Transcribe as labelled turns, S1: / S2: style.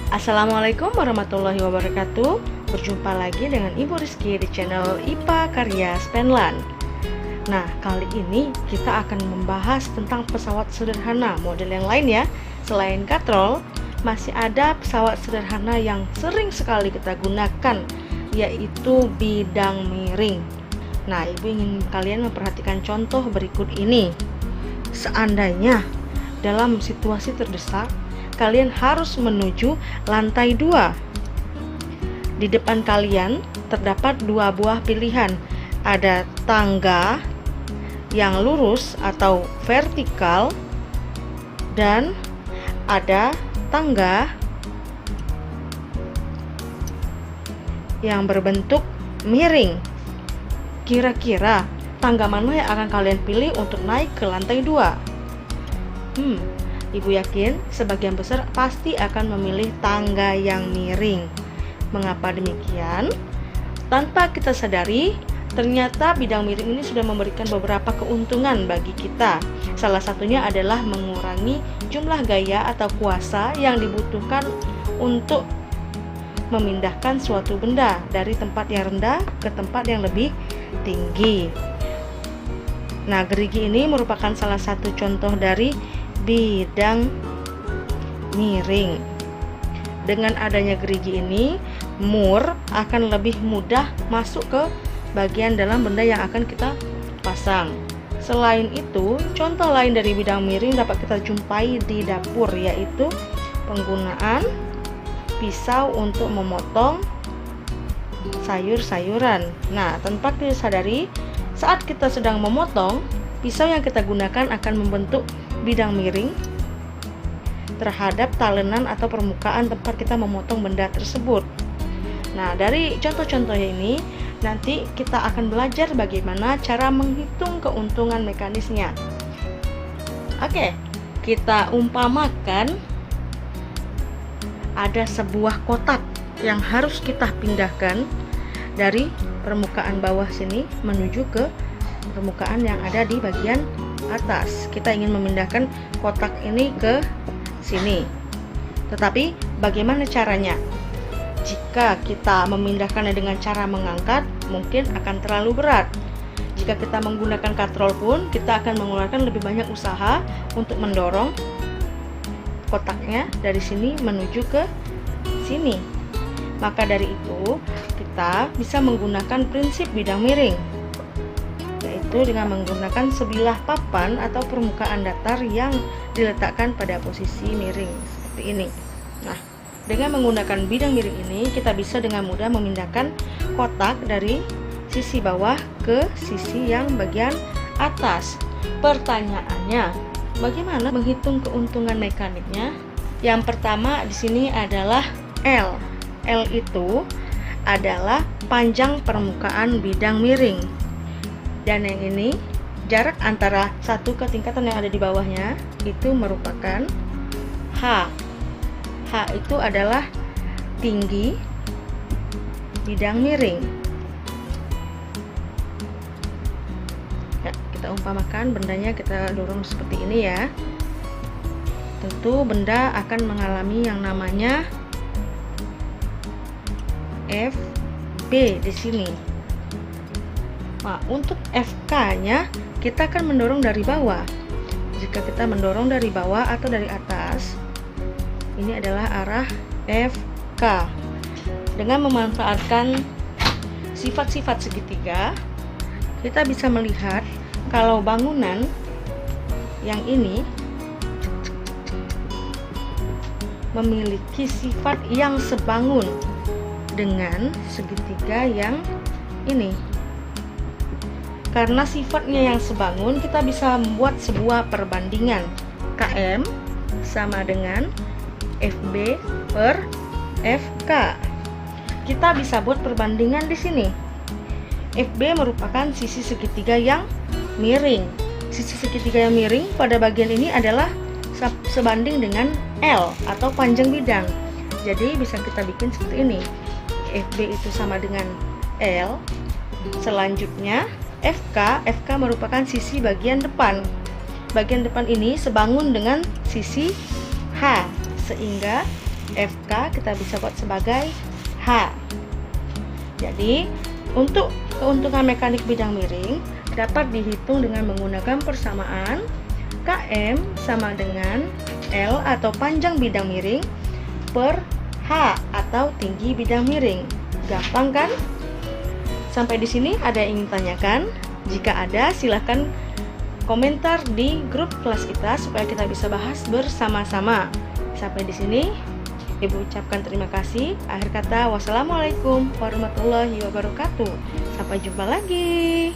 S1: Assalamualaikum warahmatullahi wabarakatuh. Berjumpa lagi dengan Ibu Rizky di channel IPA Karya Spenland. Nah, kali ini kita akan membahas tentang pesawat sederhana model yang lain ya. Selain katrol, masih ada pesawat sederhana yang sering sekali kita gunakan, yaitu bidang miring. Nah, Ibu ingin kalian memperhatikan contoh berikut ini. Seandainya dalam situasi terdesak, kalian harus menuju lantai 2. Di depan kalian terdapat dua buah pilihan. Ada tangga yang lurus atau vertikal dan ada tangga yang berbentuk miring. Kira-kira tangga mana yang akan kalian pilih untuk naik ke lantai 2? Ibu yakin sebagian besar pasti akan memilih tangga yang miring. Mengapa demikian? Tanpa kita sadari, ternyata bidang miring ini sudah memberikan beberapa keuntungan bagi kita. Salah satunya adalah mengurangi jumlah gaya atau kuasa yang dibutuhkan untuk memindahkan suatu benda dari tempat yang rendah ke tempat yang lebih tinggi. Nah, gerigi ini merupakan salah satu contoh dari bidang miring. Dengan adanya gerigi ini, mur akan lebih mudah masuk ke bagian dalam benda yang akan kita pasang. Selain itu, contoh lain dari bidang miring dapat kita jumpai di dapur, yaitu penggunaan pisau untuk memotong sayur-sayuran. Nah, tanpa kita sadari, saat kita sedang memotong, pisau yang kita gunakan akan membentuk bidang miring terhadap talenan atau permukaan tempat kita memotong benda tersebut. Nah, dari contoh-contoh ini nanti kita akan belajar bagaimana cara menghitung keuntungan mekanisnya. Oke, kita umpamakan ada sebuah kotak yang harus kita pindahkan dari permukaan bawah sini menuju ke permukaan yang ada di bagian atas. Kita ingin memindahkan kotak ini ke sini. Tetapi bagaimana caranya? Jika kita memindahkannya dengan cara mengangkat, mungkin akan terlalu berat. Jika kita menggunakan katrol pun, kita akan mengeluarkan lebih banyak usaha untuk mendorong kotaknya dari sini menuju ke sini. Maka dari itu, kita bisa menggunakan prinsip bidang miring, yaitu dengan menggunakan sebilah papan atau permukaan datar yang diletakkan pada posisi miring seperti ini. Nah, dengan menggunakan bidang miring ini, kita bisa dengan mudah memindahkan kotak dari sisi bawah ke sisi yang bagian atas. Pertanyaannya, bagaimana menghitung keuntungan mekaniknya? Yang pertama di sini adalah L. L itu adalah panjang permukaan bidang miring. Dan yang ini, jarak antara satu ke tingkatan yang ada di bawahnya itu merupakan H. H itu adalah tinggi bidang miring. Ya, kita umpamakan bendanya, kita dorong seperti ini ya. Tentu benda akan mengalami yang namanya FB di sini. Nah, untuk FK-nya kita akan mendorong dari bawah. Jika kita mendorong dari bawah atau dari atas, ini adalah arah FK. Dengan memanfaatkan sifat-sifat segitiga, kita bisa melihat kalau bangunan yang ini memiliki sifat yang sebangun dengan segitiga yang ini. Karena sifatnya yang sebangun, kita bisa membuat sebuah perbandingan. KM sama dengan FB per FK. Kita bisa buat perbandingan di sini. FB merupakan sisi segitiga yang miring. Sisi segitiga yang miring pada bagian ini adalah sebanding dengan L atau panjang bidang. Jadi bisa kita bikin seperti ini. FB itu sama dengan L. Selanjutnya FK merupakan sisi bagian depan. Bagian depan ini sebangun dengan sisi H, sehingga FK kita bisa buat sebagai H. Jadi, untuk keuntungan mekanik bidang miring dapat dihitung dengan menggunakan persamaan KM sama dengan L atau panjang bidang miring per H atau tinggi bidang miring. Gampang kan? Sampai di sini ada yang ingin tanyakan? Jika ada, silahkan komentar di grup kelas kita supaya kita bisa bahas bersama-sama. Sampai di sini, Ibu ucapkan terima kasih. Akhir kata, wassalamualaikum warahmatullahi wabarakatuh. Sampai jumpa lagi.